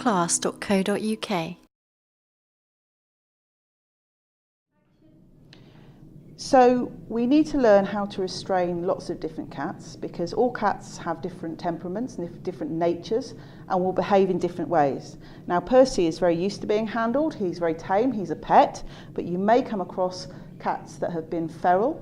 AnimalClass.co.uk. So we need to learn how to restrain lots of different cats, because all cats have different temperaments and different natures and will behave in different ways. Now Percy is very used to being handled, he's very tame, he's a pet, but you may come across cats that have been feral,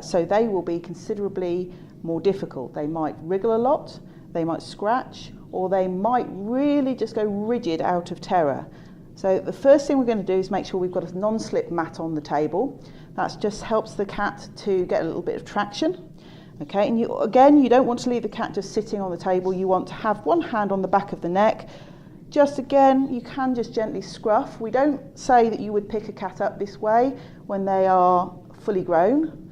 so they will be considerably more difficult. They might wriggle a lot, they might scratch, or they might really just go rigid out of terror. So the first thing we're going to do is make sure we've got a non-slip mat on the table. That just helps the cat to get a little bit of traction. Okay, and you don't want to leave the cat just sitting on the table. You want to have one hand on the back of the neck. Just again, you can just gently scruff. We don't say that you would pick a cat up this way when they are fully grown,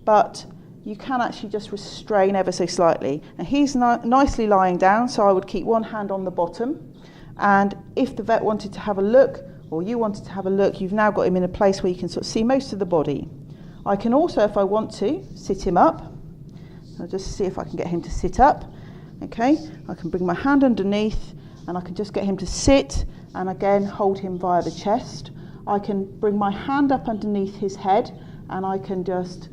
but you can actually just restrain ever so slightly. And he's nicely lying down, so I would keep one hand on the bottom. And if the vet wanted to have a look, or you wanted to have a look, you've now got him in a place where you can sort of see most of the body. I can also, if I want to, sit him up. I'll just see if I can get him to sit up. Okay, I can bring my hand underneath and I can just get him to sit, and again hold him via the chest. I can bring my hand up underneath his head and I can just,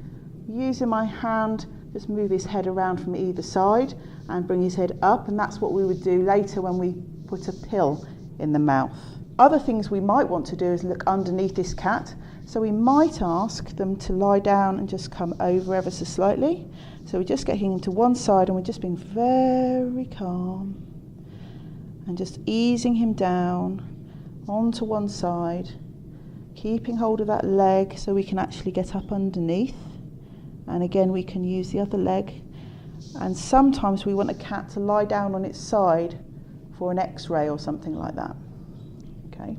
using my hand, just move his head around from either side and bring his head up, and that's what we would do later when we put a pill in the mouth. Other things we might want to do is look underneath this cat. So we might ask them to lie down and just come over ever so slightly. So we're just getting him to one side and we're just being very calm and just easing him down onto one side, keeping hold of that leg so we can actually get up underneath. And again, we can use the other leg. And sometimes we want a cat to lie down on its side for an X-ray or something like that. Okay.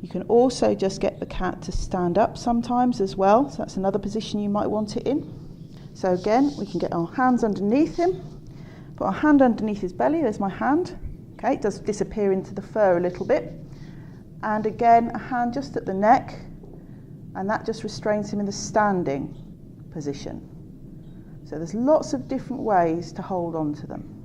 You can also just get the cat to stand up sometimes as well, so that's another position you might want it in. So again, we can get our hands underneath him, put our hand underneath his belly, there's my hand. Okay, it does disappear into the fur a little bit. And again, a hand just at the neck, and that just restrains him in the standing position. So there's lots of different ways to hold on to them.